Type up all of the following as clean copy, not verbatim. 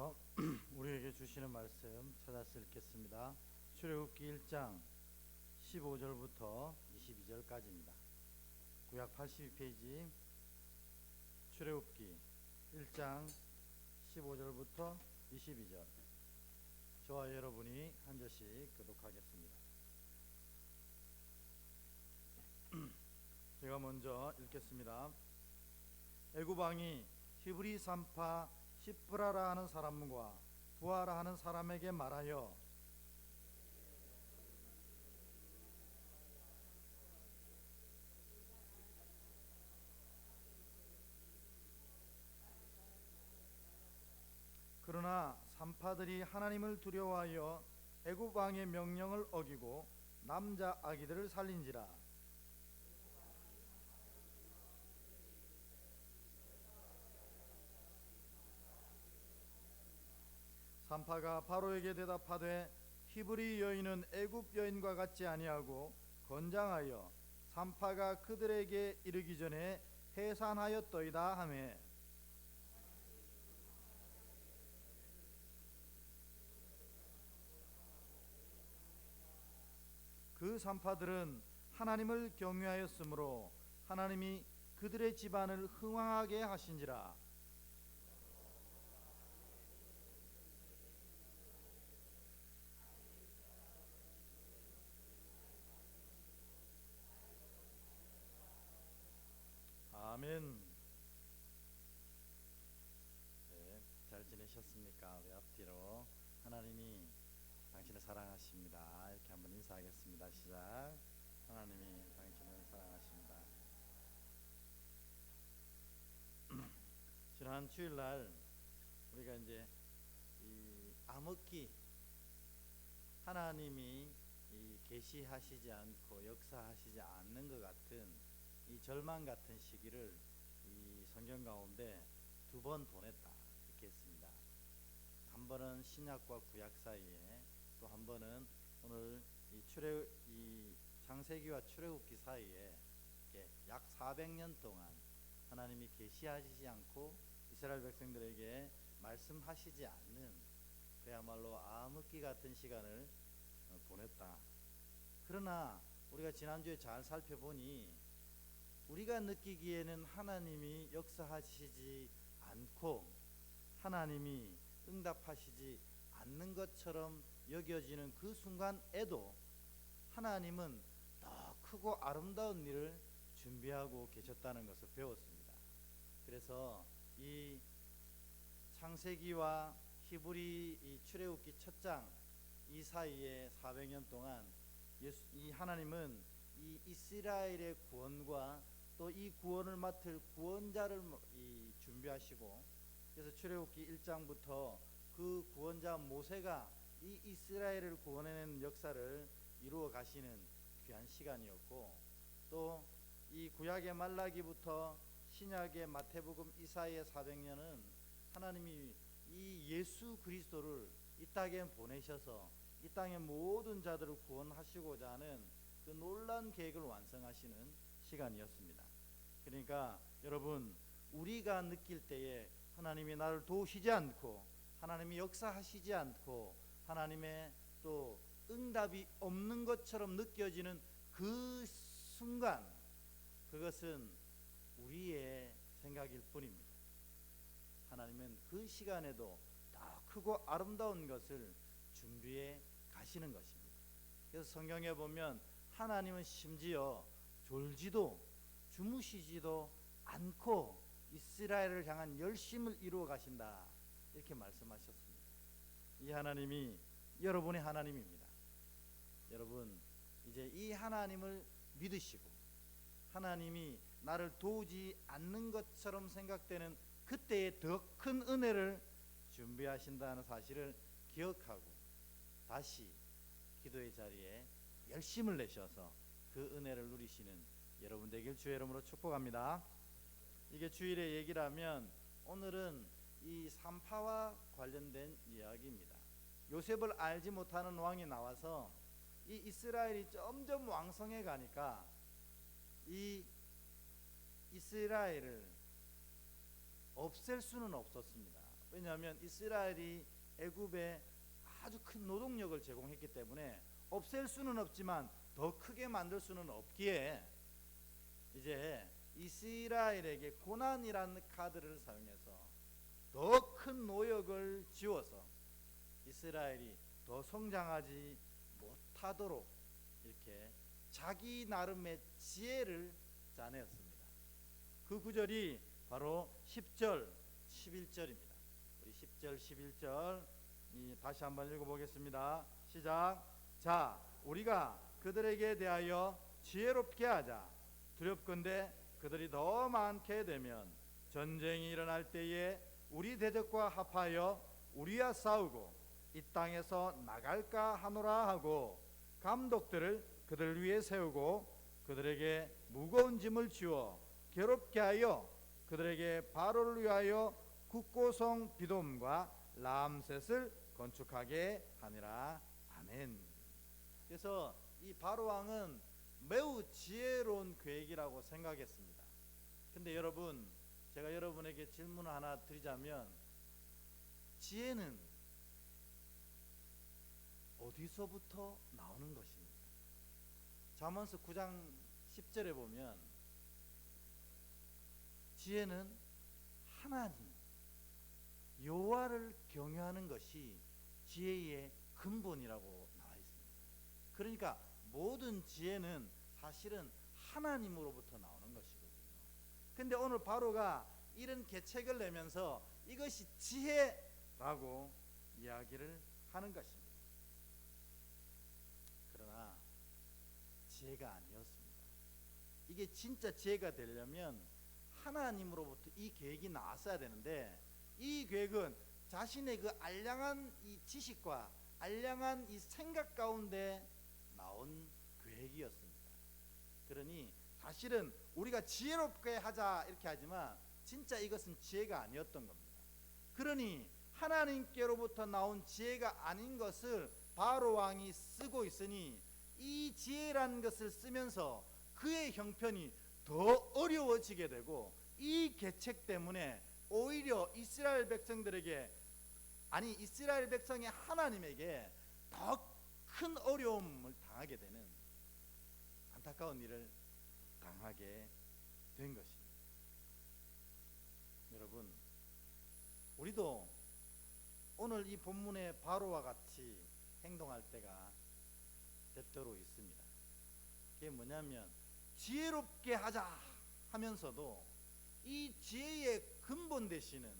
하나님께서 우리에게 주시는 말씀 찾아서 읽겠습니다. 출애굽기 1장 15절부터 22절까지입니다. 구약 82페이지 출애굽기 1장 15절부터 22절, 저와 여러분이 한 절씩 교독하겠습니다. 제가 먼저 읽겠습니다. 애굽 왕이 히브리 산파 시프라라 하는 사람과 부하라 하는 사람에게 말하여 그러나 산파들이 하나님을 두려워하여 애굽 왕의 명령을 어기고 남자 아기들을 살린지라. 산파가 바로에게 대답하되 히브리 여인은 애굽 여인과 같지 아니하고 건장하여 산파가 그들에게 이르기 전에 해산하였더이다 하매, 그 산파들은 하나님을 경외하였으므로 하나님이 그들의 집안을 흥왕하게 하신지라. 아멘. 네, 잘 지내셨습니까? 우리 앞뒤로 하나님이 당신을 사랑하십니다. 이렇게 한번 인사하겠습니다. 시작. 하나님이 당신을 사랑하십니다. 지난 주일날 우리가 이제 이 암흑기, 하나님이 이 계시하시지 않고 역사하시지 않는 것 같은 이 절망 같은 시기를 이 성경 가운데 두 번 보냈다, 이렇게 했습니다. 한 번은 신약과 구약 사이에, 또 한 번은 오늘 이 창세기와 출애굽기 사이에 이렇게 약 400년 동안 하나님이 계시하시지 않고 이스라엘 백성들에게 말씀하시지 않는 그야말로 암흑기 같은 시간을 보냈다. 그러나 우리가 지난주에 잘 살펴보니 우리가 느끼기에는 하나님이 역사하시지 않고 하나님이 응답하시지 않는 것처럼 여겨지는 그 순간에도 하나님은 더 크고 아름다운 일을 준비하고 계셨다는 것을 배웠습니다. 그래서 이 창세기와 히브리 이 출애굽기 첫 장 이 사이에 400년 동안 이 하나님은 이 이스라엘의 구원과 또 이 구원을 맡을 구원자를 준비하시고, 그래서 출애굽기 1장부터 그 구원자 모세가 이 이스라엘을 구원해낸 역사를 이루어 가시는 귀한 시간이었고, 또 이 구약의 말라기부터 신약의 마태복음 이사야의 400년은 하나님이 이 예수 그리스도를 이 땅에 보내셔서 이 땅의 모든 자들을 구원하시고자 하는 그 놀라운 계획을 완성하시는 시간이었습니다. 그러니까 여러분, 우리가 느낄 때에 하나님이 나를 도우시지 않고 하나님이 역사하시지 않고 하나님의 또 응답이 없는 것처럼 느껴지는 그 순간, 그것은 우리의 생각일 뿐입니다. 하나님은 그 시간에도 더 크고 아름다운 것을 준비해 가시는 것입니다. 그래서 성경에 보면 하나님은 심지어 졸지도 주무시지도 않고 이스라엘을 향한 열심을 이루어 가신다, 이렇게 말씀하셨습니다. 이 하나님이 여러분의 하나님입니다. 여러분, 이제 이 하나님을 믿으시고 하나님이 나를 도우지 않는 것처럼 생각되는 그때의 더 큰 은혜를 준비하신다는 사실을 기억하고 다시 기도의 자리에 열심을 내셔서 그 은혜를 누리시는 여러분 되길 주의 이름으로 축복합니다. 이게 주일의 얘기라면 오늘은 이 산파와 관련된 이야기입니다. 요셉을 알지 못하는 왕이 나와서 이 이스라엘이 점점 왕성해 가니까 이 이스라엘을 없앨 수는 없었습니다. 왜냐하면 이스라엘이 애굽에 아주 큰 노동력을 제공했기 때문에 없앨 수는 없지만 더 크게 만들 수는 없기에 이제 이스라엘에게 고난이라는 카드를 사용해서 더 큰 노역을 지워서 이스라엘이 더 성장하지 못하도록 이렇게 자기 나름의 지혜를 짜내었습니다. 그 구절이 바로 10절 11절입니다. 우리 10절 11절 다시 한번 읽어보겠습니다. 시작. 자, 우리가 그들에게 대하여 지혜롭게 하자. 두렵건대 그들이 더 많게 되면 전쟁이 일어날 때에 우리 대적과 합하여 우리와 싸우고 이 땅에서 나갈까 하노라 하고 감독들을 그들 위에 세우고 그들에게 무거운 짐을 지워 괴롭게 하여 그들에게 바로를 위하여 국고성 비돔과 람셋을 건축하게 하니라. 아멘. 그래서 이 바로 왕은 매우 지혜로운 계획이라고 생각했습니다. 근데 여러분, 제가 여러분에게 질문을 하나 드리자면, 지혜는 어디서부터 나오는 것입니까? 잠언서 9장 10절에 보면 지혜는 하나님 여호와를 경외하는 것이 지혜의 근본이라고 나와 있습니다. 그러니까 모든 지혜는 사실은 하나님으로부터 나오는 것이거든요. 근데 오늘 바로가 이런 계책을 내면서 이것이 지혜라고 이야기를 하는 것입니다. 그러나 지혜가 아니었습니다. 이게 진짜 지혜가 되려면 하나님으로부터 이 계획이 나왔어야 되는데, 이 계획은 자신의 그 알량한 이 지식과 알량한 이 생각 가운데 나온 계획이었습니다. 그러니 사실은 우리가 지혜롭게 하자 이렇게 하지만 진짜 이것은 지혜가 아니었던 겁니다. 그러니 하나님께로부터 나온 지혜가 아닌 것을 바로 왕이 쓰고 있으니 이 지혜라는 것을 쓰면서 그의 형편이 더 어려워지게 되고, 이 계책 때문에 오히려 이스라엘 백성들에게, 아니 이스라엘 백성의 하나님에게 더 큰 어려움을 당하게 되는 안타까운 일을 당하게 된 것입니다. 여러분, 우리도 오늘 이 본문의 바로와 같이 행동할 때가 때때로 있습니다. 그게 뭐냐면 지혜롭게 하자 하면서도 이 지혜의 근본 되시는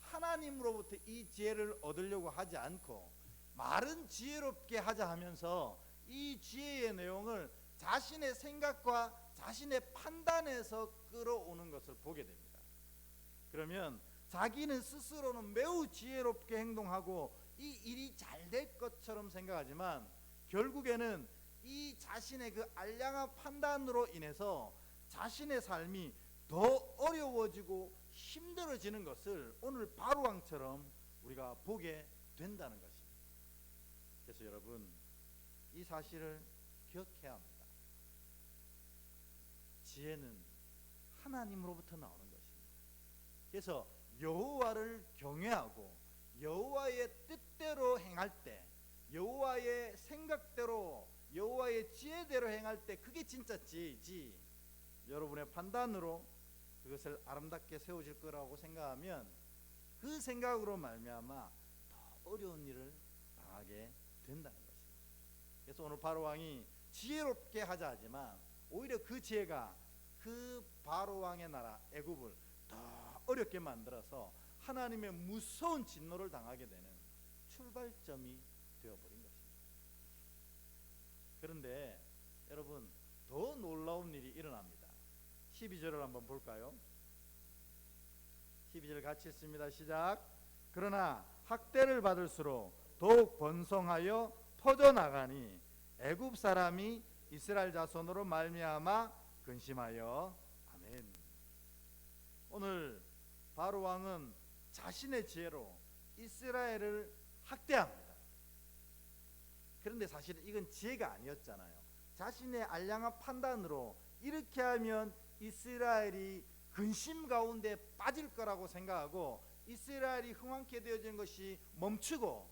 하나님으로부터 이 지혜를 얻으려고 하지 않고 말은 지혜롭게 하자 하면서 이 지혜의 내용을 자신의 생각과 자신의 판단에서 끌어오는 것을 보게 됩니다. 그러면 자기는 스스로는 매우 지혜롭게 행동하고 이 일이 잘 될 것처럼 생각하지만 결국에는 이 자신의 그 알량한 판단으로 인해서 자신의 삶이 더 어려워지고 힘들어지는 것을 오늘 바로왕처럼 우리가 보게 된다는 것입니다. 그래서 여러분, 이 사실을 기억해야 합니다. 지혜는 하나님으로부터 나오는 것입니다. 그래서 여호와를 경외하고 여호와의 뜻대로 행할 때, 여호와의 생각대로, 여호와의 지혜대로 행할 때 그게 진짜 지혜이지, 여러분의 판단으로 그것을 아름답게 세워질 거라고 생각하면 그 생각으로 말미암아 더 어려운 일을 당하게 된다는 것입니다. 그래서 오늘 바로왕이 지혜롭게 하자 하지만 오히려 그 지혜가 그 바로왕의 나라 애굽을 더 어렵게 만들어서 하나님의 무서운 진노를 당하게 되는 출발점이 되어버린 것입니다. 그런데 여러분, 더 놀라운 일이 일어납니다. 12절을 한번 볼까요? 12절 같이 읽습니다. 시작. 그러나 학대를 받을수록 더욱 번성하여 퍼져나가니 애굽 사람이 이스라엘 자손으로 말미암아 근심하여. 아멘. 오늘 바로 왕은 자신의 지혜로 이스라엘을 학대합니다. 그런데 사실은 이건 지혜가 아니었잖아요. 자신의 알량한 판단으로 이렇게 하면 이스라엘이 근심 가운데 빠질 거라고 생각하고 이스라엘이 흥왕케 되어진 것이 멈추고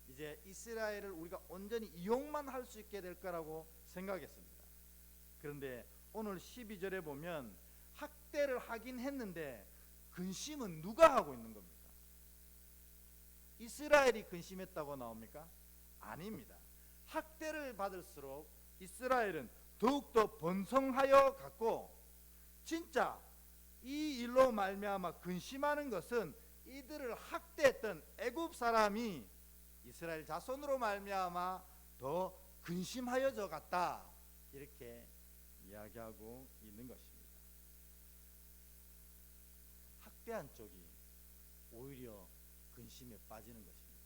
이제 이스라엘을 우리가 온전히 이용만 할 수 있게 될 거라고 생각했습니다. 그런데 오늘 12절에 보면 학대를 하긴 했는데 근심은 누가 하고 있는 겁니까? 이스라엘이 근심했다고 나옵니까? 아닙니다. 학대를 받을수록 이스라엘은 더욱더 번성하여 갔고, 진짜 이 일로 말미암아 근심하는 것은 이들을 학대했던 애굽 사람이 이스라엘 자손으로 말미암아 더 근심하여져 갔다, 이렇게 이야기하고 있는 것입니다. 학대한 쪽이 오히려 근심에 빠지는 것입니다.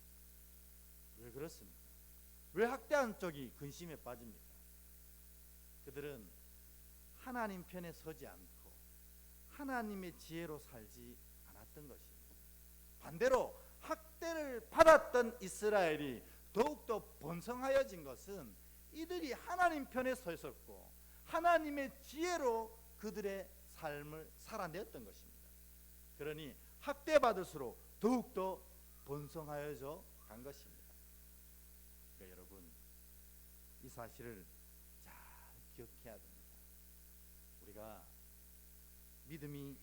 왜 그렇습니까? 왜 학대한 쪽이 근심에 빠집니까? 그들은 하나님 편에 서지 않고 하나님의 지혜로 살지 않았던 것입니다. 반대로 학대를 받았던 이스라엘이 더욱더 번성하여진 것은 이들이 하나님 편에 서 있었고 하나님의 지혜로 그들의 삶을 살아냈던 것입니다. 그러니 학대받을수록 더욱더 번성하여져 간 것입니다. 그러니까 여러분, 이 사실을 잘 기억해야 됩니다. 우리가 믿음이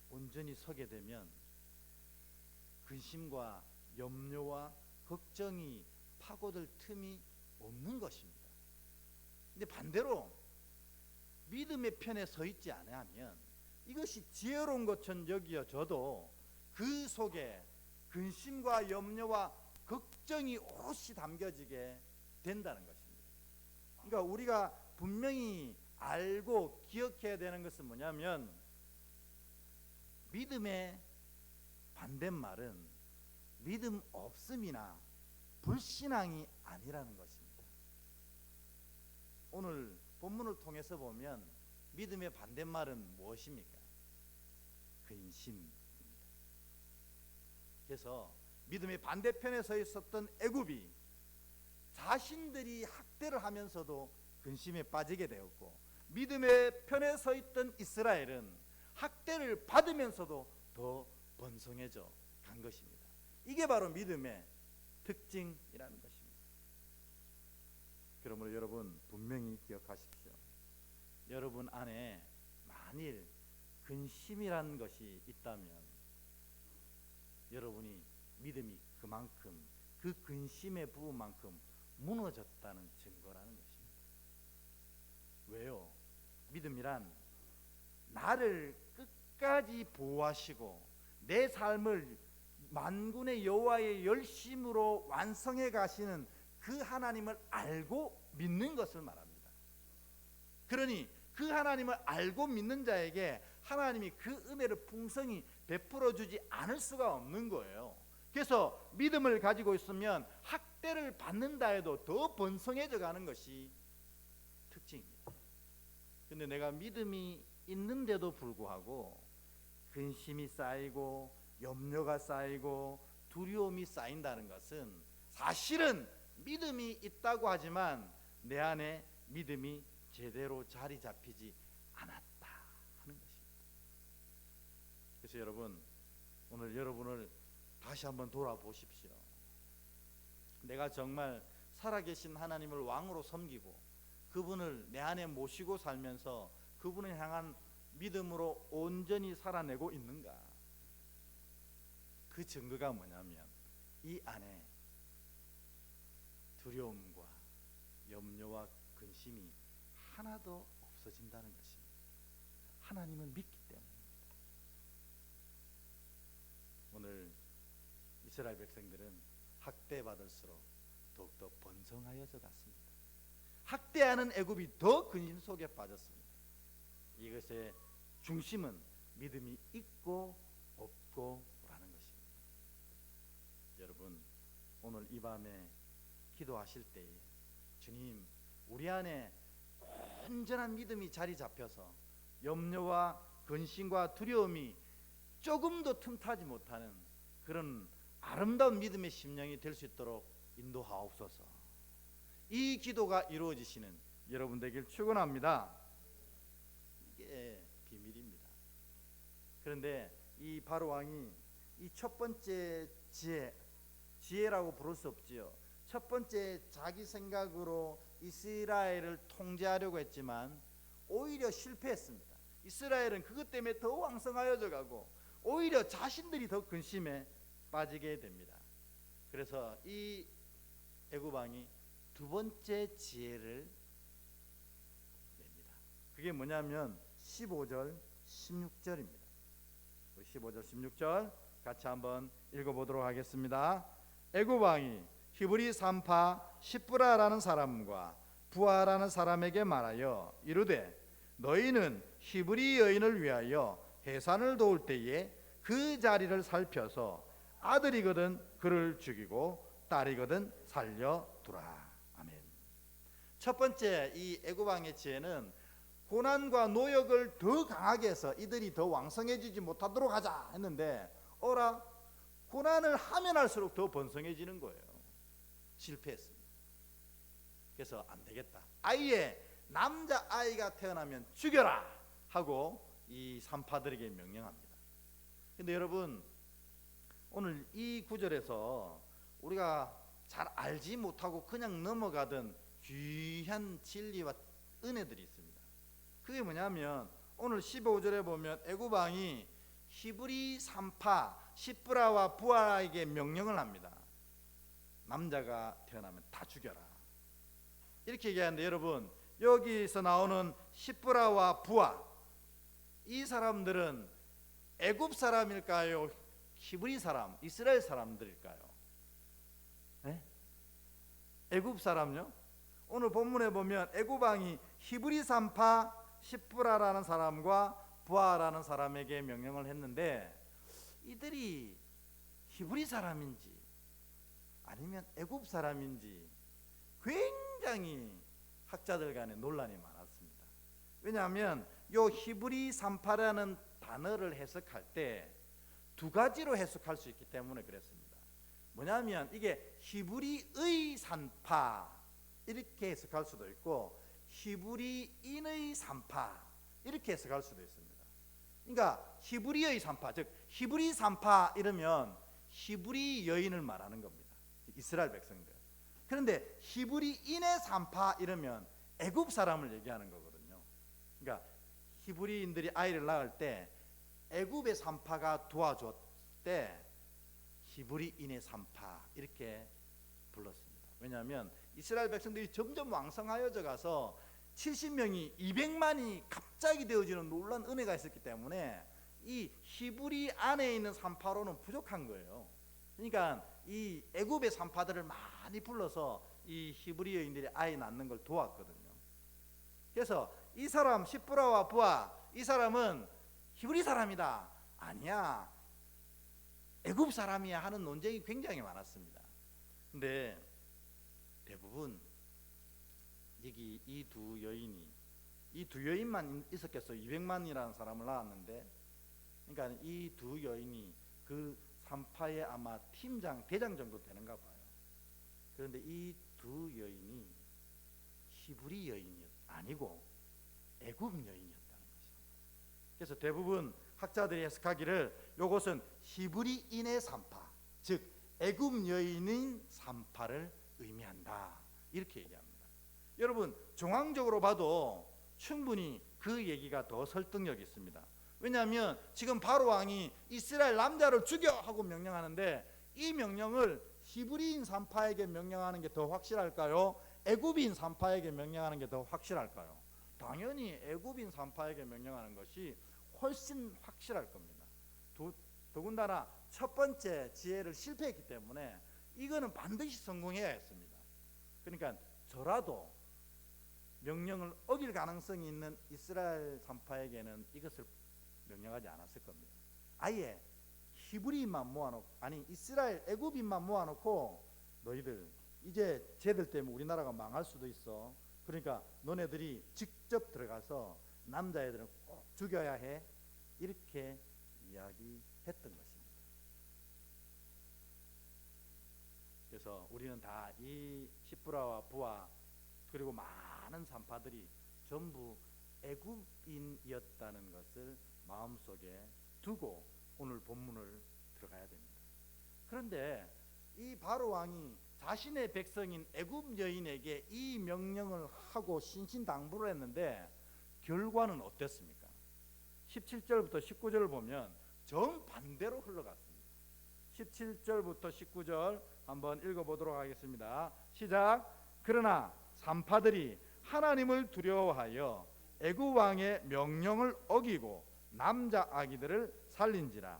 온전히 서게 되면 근심과 염려와 걱정이 파고들 틈이 없는 것입니다. 근데 반대로 믿음의 편에 서 있지 않으면 이것이 지혜로운 것처럼 여겨져도 그 속에 근심과 염려와 걱정이 오롯이 담겨지게 된다는 것입니다. 그러니까 우리가 분명히 알고 기억해야 되는 것은 뭐냐면, 믿음의 반대말은 믿음 없음이나 불신앙이 아니라는 것입니다. 오늘 본문을 통해서 보면 믿음의 반대말은 무엇입니까? 근심입니다. 그래서 믿음의 반대편에 서 있었던 애굽이 자신들이 학대를 하면서도 근심에 빠지게 되었고, 믿음의 편에 서 있던 이스라엘은 학대를 받으면서도 더 번성해져 간 것입니다. 이게 바로 믿음의 특징이라는 것입니다. 그러므로 여러분 분명히 기억하십시오. 여러분 안에 만일 근심이라는 것이 있다면 여러분이 믿음이 그만큼, 그 근심의 부분만큼 무너졌다는 증거라는 것입니다. 왜요? 믿음이란 나를 끝까지 보호하시고 내 삶을 만군의 여호와의 열심으로 완성해 가시는 그 하나님을 알고 믿는 것을 말합니다. 그러니 그 하나님을 알고 믿는 자에게 하나님이 그 은혜를 풍성히 베풀어 주지 않을 수가 없는 거예요. 그래서 믿음을 가지고 있으면 학대를 받는다 해도 더 번성해져 가는 것이 특징입니다. 근데 내가 믿음이 있는데도 불구하고 근심이 쌓이고 염려가 쌓이고 두려움이 쌓인다는 것은 사실은 믿음이 있다고 하지만 내 안에 믿음이 제대로 자리 잡히지 않았다 하는 것입니다. 그래서 여러분, 오늘 여러분을 다시 한번 돌아보십시오. 내가 정말 살아계신 하나님을 왕으로 섬기고 그분을 내 안에 모시고 살면서 그분을 향한 믿음으로 온전히 살아내고 있는가? 그 증거가 뭐냐면 이 안에 두려움과 염려와 근심이 하나도 없어진다는 것입니다. 하나님을 믿기 때문입니다. 오늘 이스라엘 백성들은 학대받을수록 더욱더 번성하여져 갔습니다. 학대하는 애굽이 더 근심 속에 빠졌습니다. 이것의 중심은 믿음이 있고 없고라는 것입니다. 여러분, 오늘 이 밤에 기도하실 때에 주님, 우리 안에 온전한 믿음이 자리 잡혀서 염려와 근심과 두려움이 조금도 틈타지 못하는 그런 아름다운 믿음의 심령이 될 수 있도록 인도하옵소서. 이 기도가 이루어지시는 여러분 되길 축원합니다. 이게 비밀입니다. 그런데 이 바로 왕이 이 첫 번째 지혜라고 부를 수 없지요. 첫 번째 자기 생각으로 이스라엘을 통제하려고 했지만 오히려 실패했습니다. 이스라엘은 그것 때문에 더 왕성하여져 가고 오히려 자신들이 더 근심에 빠지게 됩니다. 그래서 이 애굽 왕이 두 번째 지혜를 냅니다. 그게 뭐냐면 15절 16절입니다. 15절 16절 같이 한번 읽어보도록 하겠습니다. 애굽 왕이 히브리 산파 시브라라는 사람과 부하라는 사람에게 말하여 이르되 너희는 히브리 여인을 위하여 해산을 도울 때에 그 자리를 살펴서 아들이거든 그를 죽이고 딸이거든 살려두라. 아멘. 첫 번째 이 애굽 왕의 지혜는 고난과 노역을 더 강하게 해서 이들이 더 왕성해지지 못하도록 하자 했는데 어라 고난을 하면 할수록 더 번성해지는 거예요. 실패했습니다. 그래서 안 되겠다. 아예 남자 아이가 태어나면 죽여라 하고 이 산파들에게 명령합니다. 근데 여러분 오늘 이 구절에서 우리가 잘 알지 못하고 그냥 넘어가던 귀한 진리와 은혜들이 있습니다. 그게 뭐냐면 오늘 15절에 보면 애굽 왕이 히브리 산파 시브라와 부하에게 명령을 합니다. 남자가 태어나면 다 죽여라. 이렇게 얘기하는데 여러분 여기서 나오는 시브라와 부하 이 사람들은 애굽 사람일까요? 히브리 사람, 이스라엘 사람들일까요? 네? 애굽 사람요? 오늘 본문에 보면 애굽 왕이 히브리 산파 시브라라는 사람과 부하라는 사람에게 명령을 했는데 이들이 히브리 사람인지 아니면 애굽 사람인지 굉장히 학자들 간에 논란이 많았습니다. 왜냐하면 요 히브리 산파라는 단어를 해석할 때 두 가지로 해석할 수 있기 때문에 그랬습니다. 뭐냐면 이게 히브리의 산파 이렇게 해석할 수도 있고 히브리인의 산파 이렇게 해석할 수도 있습니다. 그러니까 히브리의 산파 즉 히브리 산파 이러면 히브리 여인을 말하는 겁니다. 이스라엘 백성들. 그런데 히브리인의 산파 이러면 애굽 사람을 얘기하는 거거든요. 그러니까 히브리인들이 아이를 낳을 때 애굽의 산파가 도와줬을 때 히브리인의 산파 이렇게 불렀습니다. 왜냐하면 이스라엘 백성들이 점점 왕성하여져 가서 70명이 200만이 갑자기 되어지는 놀라운 은혜가 있었기 때문에 이 히브리 안에 있는 산파로는 부족한 거예요. 그러니까 이 애굽의 산파들을 많이 불러서 이 히브리 여인들이 아이 낳는 걸 도왔거든요. 그래서 이 사람 시브라와 부하 이 사람은 히브리 사람이다 아니야 애굽 사람이야 하는 논쟁이 굉장히 많았습니다. 근데 대부분 여기 이 두 여인만 있었겠어요. 200만이라는 사람을 낳았는데 그러니까 이 두 여인이 그 산파의 아마 팀장 대장 정도 되는가 봐요. 그런데 이 두 여인이 히브리 여인이 아니고 애굽 여인이었다는 것입니다. 그래서 대부분 학자들이 해석하기를 이것은 히브리인의 산파 즉 애굽 여인인 산파를 의미한다 이렇게 얘기합니다. 여러분 정황적으로 봐도 충분히 그 얘기가 더 설득력이 있습니다. 왜냐하면 지금 바로 왕이 이스라엘 남자를 죽여 하고 명령하는데 이 명령을 히브리인 산파에게 명령하는 게 더 확실할까요? 애굽인 산파에게 명령하는 게 더 확실할까요? 당연히 애굽인 산파에게 명령하는 것이 훨씬 확실할 겁니다. 더군다나 첫 번째 지혜를 실패했기 때문에 이거는 반드시 성공해야 했습니다. 그러니까 저라도 명령을 어길 가능성이 있는 이스라엘 산파에게는 이것을 명령하지 않았을 겁니다. 아예 히브리인만 모아놓고 아니 이스라엘 애굽인만 모아놓고 너희들 이제 쟤들 때문에 우리나라가 망할 수도 있어. 그러니까 너네들이 직접 들어가서 남자애들은 꼭 죽여야 해. 이렇게 이야기했던 것입니다. 그래서 우리는 다 이 시브라와 부하 그리고 많은 산파들이 전부 애굽인이었다는 것을 마음속에 두고 오늘 본문을 들어가야 됩니다. 그런데 이 바로 왕이 자신의 백성인 애굽 여인에게 이 명령을 하고 신신당부를 했는데 결과는 어땠습니까? 17절부터 19절을 보면 정반대로 흘러갔습니다. 17절부터 19절 한번 읽어보도록 하겠습니다. 시작. 그러나 산파들이 하나님을 두려워하여 애굽 왕의 명령을 어기고 남자 아기들을 살린지라.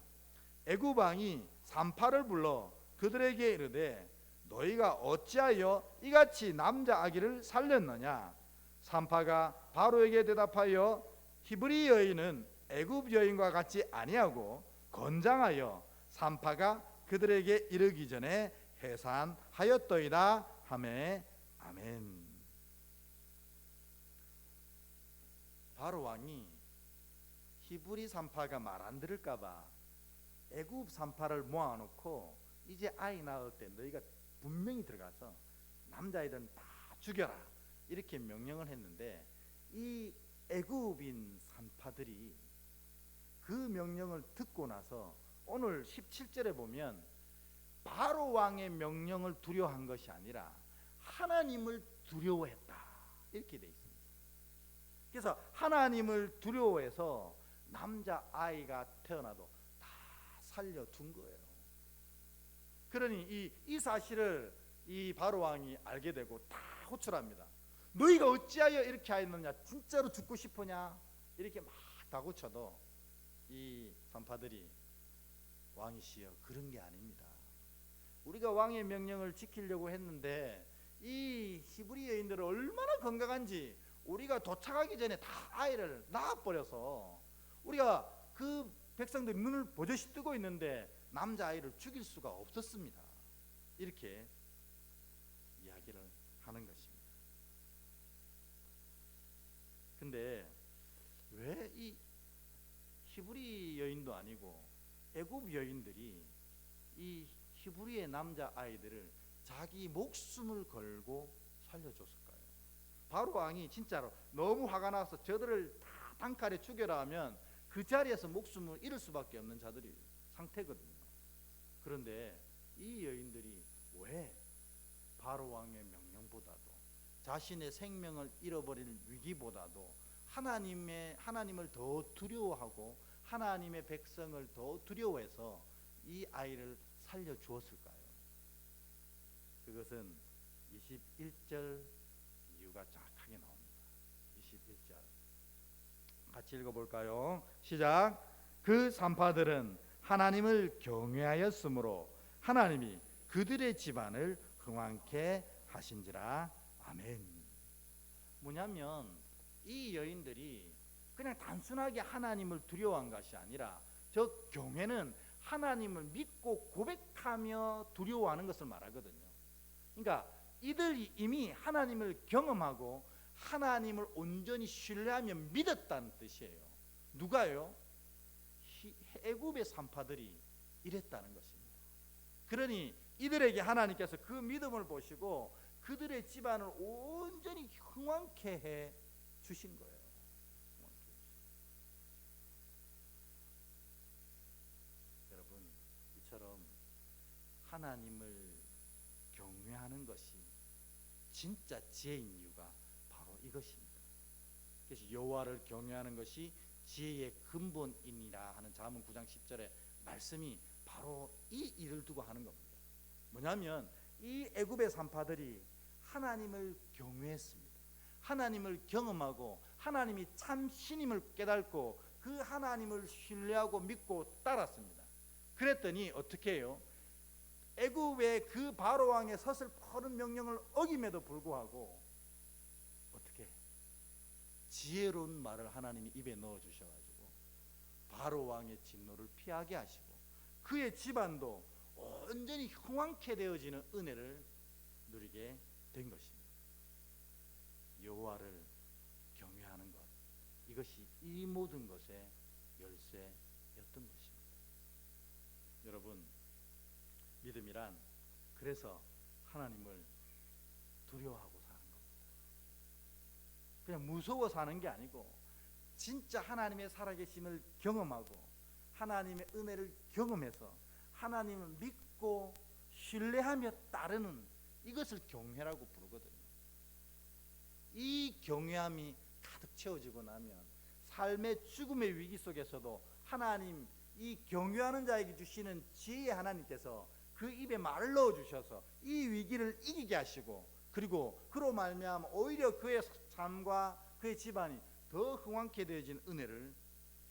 애굽 왕이 산파를 불러 그들에게 이르되 너희가 어찌하여 이같이 남자 아기를 살렸느냐. 산파가 바로에게 대답하여 히브리 여인은 애굽 여인과 같이 아니하고 건장하여 산파가 그들에게 이르기 전에 해산하였더이다 하매 아멘. 바로 왕이 히브리 산파가 말 안 들을까봐 애굽 산파를 모아놓고 이제 아이 낳을 때 너희가 분명히 들어가서 남자애들은 다 죽여라 이렇게 명령을 했는데 이 애굽인 산파들이 그 명령을 듣고 나서 오늘 17절에 보면 바로 왕의 명령을 두려워한 것이 아니라 하나님을 두려워했다 이렇게 돼 있습니다. 그래서 하나님을 두려워해서 남자 아이가 태어나도 다 살려둔 거예요. 그러니 이 사실을 이 바로 왕이 알게 되고 다 호출합니다. 너희가 어찌하여 이렇게 하였느냐, 진짜로 죽고 싶으냐, 이렇게 막 다구쳐도 이 산파들이 왕이시여 그런 게 아닙니다. 우리가 왕의 명령을 지키려고 했는데 이 히브리 여인들은 얼마나 건강한지 우리가 도착하기 전에 다 아이를 낳아버려서 우리가 그 백성들이 눈을 버젓이 뜨고 있는데 남자아이를 죽일 수가 없었습니다. 이렇게 이야기를 하는 것입니다. 근데 왜 이 히브리 여인도 아니고 애굽 여인들이 이 히브리의 남자아이들을 자기 목숨을 걸고 살려줬을까요? 바로 왕이 진짜로 너무 화가 나서 저들을 다 단칼에 죽여라 하면 그 자리에서 목숨을 잃을 수밖에 없는 자들이 상태거든요. 그런데 이 여인들이 왜 바로 왕의 명령보다도 자신의 생명을 잃어버릴 위기보다도 하나님을 더 두려워하고 하나님의 백성을 더 두려워해서 이 아이를 살려주었을까요? 그것은 21절 이유가 정확하게 나옵니다. 21절 같이 읽어볼까요? 시작. 그 산파들은 하나님을 경외하였으므로 하나님이 그들의 집안을 흥왕케 하신지라. 아멘. 뭐냐면 이 여인들이 그냥 단순하게 하나님을 두려워한 것이 아니라 저 경외는 하나님을 믿고 고백하며 두려워하는 것을 말하거든요. 그러니까 이들이 이미 하나님을 경험하고 하나님을 온전히 신뢰하며 믿었다는 뜻이에요. 누가요? 애굽의 산파들이 이랬다는 것입니다. 그러니 이들에게 하나님께서 그 믿음을 보시고 그들의 집안을 온전히 흥왕케 해 주신 거예요. 여러분, 이처럼 하나님을 경외하는 것이 진짜 지혜인 이유가 바로 이것입니다. 그래서 여호와를 경외하는 것이 지혜의 근본이니라 하는 잠언 9장 10절의 말씀이 바로 이 일을 두고 하는 겁니다. 뭐냐면 이 애굽의 산파들이 하나님을 경외했습니다. 하나님을 경험하고 하나님이 참 신임을 깨닫고 그 하나님을 신뢰하고 믿고 따랐습니다. 그랬더니 어떻게 해요? 애굽의 그 바로 왕의 서슬퍼른 명령을 어김에도 불구하고 어떻게 지혜로운 말을 하나님이 입에 넣어 주셔가지고 바로 왕의 진노를 피하게 하시고 그의 집안도 온전히 흥왕케 되어지는 은혜를 누리게 된 것입니다. 여호와를 경외하는 것, 이것이 이 모든 것의 열쇠였던 것입니다. 여러분, 믿음이란 그래서 하나님을 두려워하고 사는 겁니다. 그냥 무서워 사는 게 아니고 진짜 하나님의 살아계심을 경험하고 하나님의 은혜를 경험해서 하나님을 믿고 신뢰하며 따르는 이것을 경외라고 부르거든요. 이 경외함이 가득 채워지고 나면 삶의 죽음의 위기 속에서도 하나님, 이 경외하는 자에게 주시는 지혜의 하나님께서 그 입에 말을 넣어주셔서 이 위기를 이기게 하시고, 그리고 그로 말미암아 오히려 그의 삶과 그의 집안이 더 흥왕케 되어진 은혜를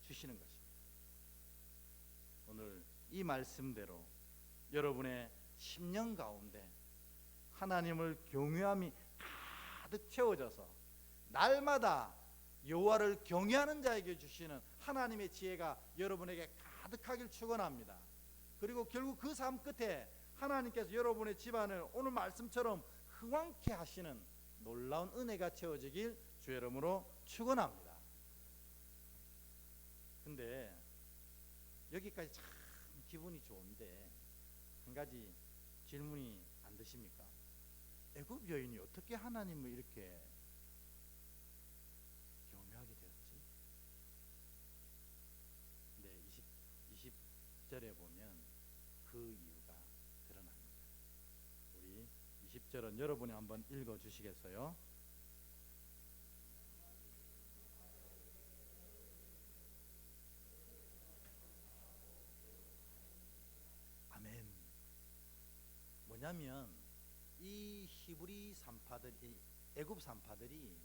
주시는 것입니다. 오늘 이 말씀대로 여러분의 심령 가운데 하나님을 경외함이 가득 채워져서 날마다 여호와를 경외하는 자에게 주시는 하나님의 지혜가 여러분에게 가득하길 축원합니다. 그리고 결국 그 삶 끝에 하나님께서 여러분의 집안을 오늘 말씀처럼 흥왕케 하시는 놀라운 은혜가 채워지길 주의 이름으로 축원합니다. 근데 여기까지 참 기분이 좋은데 한 가지 질문이 안 드십니까? 애굽 여인이 어떻게 하나님을 이렇게 경외하게 되었지? 네, 20절에 보면 그 이유가 드러납니다. 우리 20절은 여러분이 한번 읽어 주시겠어요? 아멘. 뭐냐면 이 히브리 산파들이, 애굽 산파들이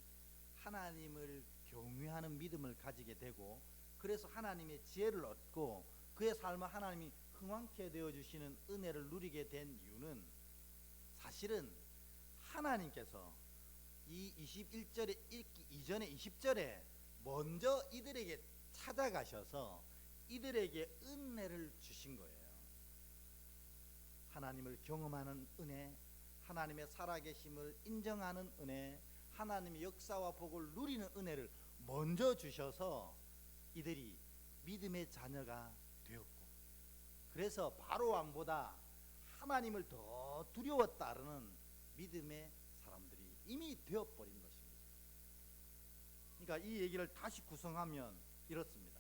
하나님을 경외하는 믿음을 가지게 되고, 그래서 하나님의 지혜를 얻고 그의 삶을 하나님이 흥왕케 되어 주시는 은혜를 누리게 된 이유는 사실은 하나님께서 이 21절에 읽기 이전에 20절에 먼저 이들에게 찾아가셔서 이들에게 은혜를 주신 거예요. 하나님을 경험하는 은혜, 하나님의 살아계심을 인정하는 은혜, 하나님의 역사와 복을 누리는 은혜를 먼저 주셔서 이들이 믿음의 자녀가 되었고, 그래서 바로 왕보다 하나님을 더 두려워 따르는 믿음의 사람들이 이미 되어버린 것입니다. 그러니까 이 얘기를 다시 구성하면 이렇습니다.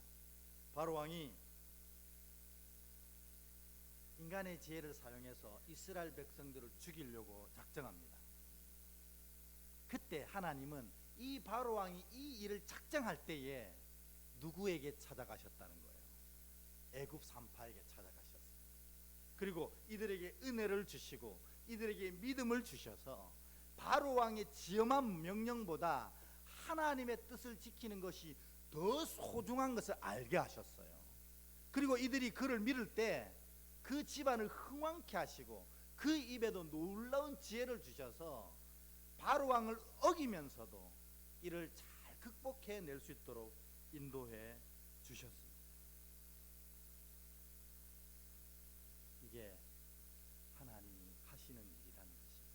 바로 왕이 인간의 지혜를 사용해서 이스라엘 백성들을 죽이려고 작정합니다. 그때 하나님은 이 바로 왕이 이 일을 작정할 때에 누구에게 찾아가셨다는 거예요? 애굽 산파에게 찾아가셨어요. 그리고 이들에게 은혜를 주시고 이들에게 믿음을 주셔서 바로 왕의 지엄한 명령보다 하나님의 뜻을 지키는 것이 더 소중한 것을 알게 하셨어요. 그리고 이들이 그를 믿을 때 그 집안을 흥왕케 하시고 그 입에도 놀라운 지혜를 주셔서 바로 왕을 어기면서도 이를 잘 극복해낼 수 있도록 인도해 주셨습니다. 이게 하나님이 하시는 일이라는 것입니다.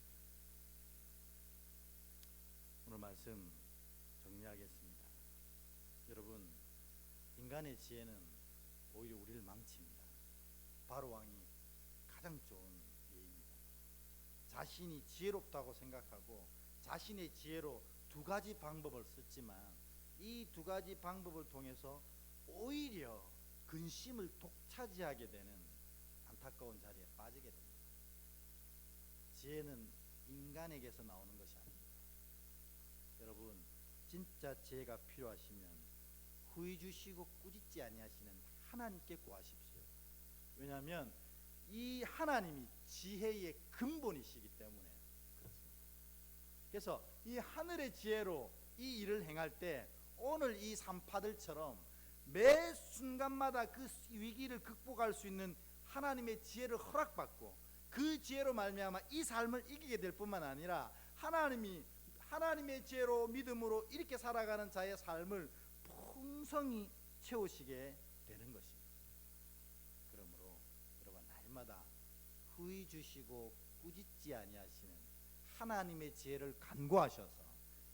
오늘 말씀 정리하겠습니다. 여러분, 인간의 지혜는 오히려 우리를 망칩니다. 바로 왕이 가장 좋은 예입니다. 자신이 지혜롭다고 생각하고 자신의 지혜로 두 가지 방법을 썼지만 이 두 가지 방법을 통해서 오히려 근심을 독차지하게 되는 안타까운 자리에 빠지게 됩니다. 지혜는 인간에게서 나오는 것이 아닙니다. 여러분, 진짜 지혜가 필요하시면 후히 주시고 꾸짖지 아니하시는 하나님께 구하십시오. 왜냐하면 이 하나님이 지혜의 근본이시기 때문에 그렇습니다. 그래서 이 하늘의 지혜로 이 일을 행할 때 오늘 이 산파들처럼 매 순간마다 그 위기를 극복할 수 있는 하나님의 지혜를 허락받고 그 지혜로 말미암아 이 삶을 이기게 될 뿐만 아니라 하나님의 지혜로 믿음으로 이렇게 살아가는 자의 삶을 풍성히 채우시게 되는 것입니다. 그러므로 여러분, 날마다 후히 주시고 꾸짖지 아니하시는 하나님의 지혜를 간구하셔서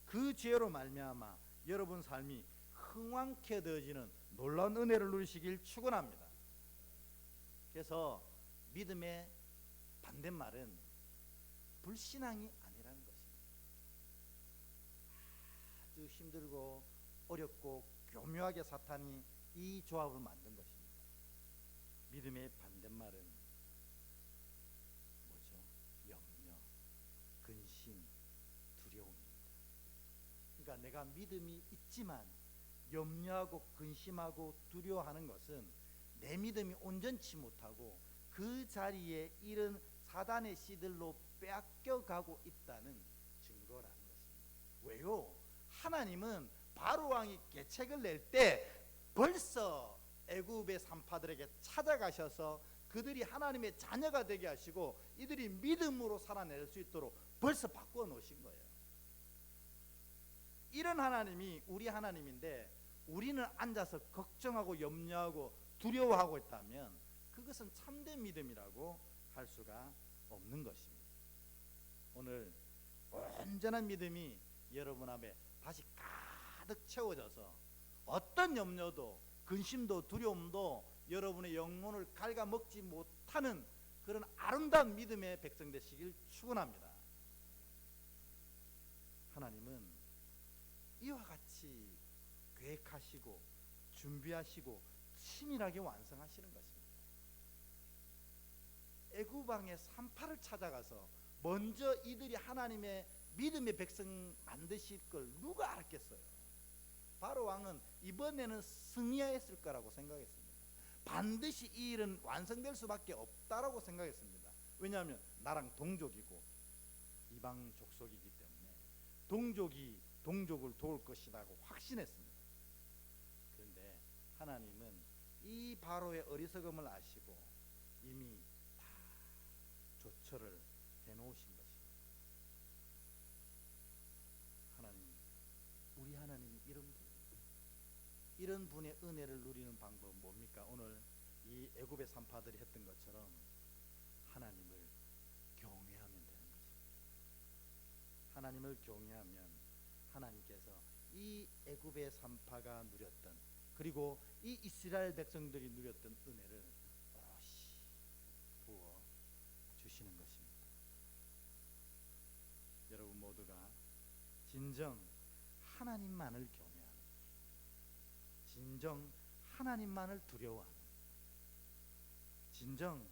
그 지혜로 말미암아 여러분 삶이 흥왕케 되어지는 놀라운 은혜를 누리시길 축원합니다. 그래서 믿음의 반대말은 불신앙이 아니라는 것입니다. 아주 힘들고 어렵고 교묘하게 사탄이 이 조합을 만든 것입니다. 믿음의 반대말은 내가 믿음이 있지만 염려하고 근심하고 두려워하는 것은 내 믿음이 온전치 못하고 그 자리에 이런 사단의 씨들로 빼앗겨가고 있다는 증거라는 것입니다. 왜요? 하나님은 바로 왕이 계책을 낼 때 벌써 애굽의 산파들에게 찾아가셔서 그들이 하나님의 자녀가 되게 하시고 이들이 믿음으로 살아낼 수 있도록 벌써 바꾸어 놓으신 거예요. 이런 하나님이 우리 하나님인데 우리는 앉아서 걱정하고 염려하고 두려워하고 있다면 그것은 참된 믿음이라고 할 수가 없는 것입니다. 오늘 온전한 믿음이 여러분 앞에 다시 가득 채워져서 어떤 염려도 근심도 두려움도 여러분의 영혼을 갉아먹지 못하는 그런 아름다운 믿음의 백성 되시길 축원합니다. 하나님은 이와 같이 계획하시고 준비하시고 치밀하게 완성하시는 것입니다. 애굽 왕의 산파를 찾아가서 먼저 이들이 하나님의 믿음의 백성 만드실 걸 누가 알았겠어요? 바로 왕은 이번에는 승리했을 거라고 생각했습니다. 반드시 이 일은 완성될 수밖에 없다라고 생각했습니다. 왜냐하면 나랑 동족이고 이방 족속이기 때문에 동족이 동족을 도울 것이라고 확신했습니다. 그런데 하나님은 이 바로의 어리석음을 아시고 이미 다 조처를 해놓으신 것입니다. 하나님, 우리 하나님이 이런 분입니다. 이런 분의 은혜를 누리는 방법은 뭡니까? 오늘 이 애굽의 산파들이 했던 것처럼 하나님을 경외하면 되는 것입니다. 하나님을 경외하면 하나님께서 이 애굽의 산파가 누렸던 그리고 이 이스라엘 백성들이 누렸던 은혜를 오롯이 부어 주시는 것입니다. 여러분 모두가 진정 하나님만을 경외하는, 진정 하나님만을 두려워하는, 진정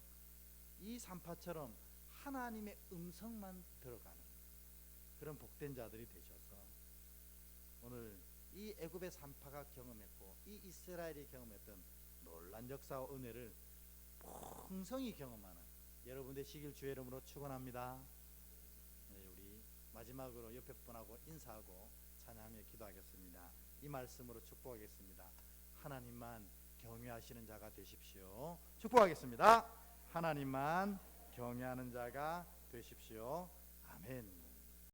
이 산파처럼 하나님의 음성만 들어가는 그런 복된 자들이 되셔서 오늘 이 애굽의 산파가 경험했고 이 이스라엘이 경험했던 놀란 역사와 은혜를 풍성히 경험하는 여러분 되시길 주의 이름으로 축원합니다. 네, 우리 마지막으로 옆에 분하고 인사하고 찬양하며 기도하겠습니다. 이 말씀으로 축복하겠습니다. 하나님만 경외하시는 자가 되십시오. 축복하겠습니다. 하나님만 경외하는 자가 되십시오. 아멘.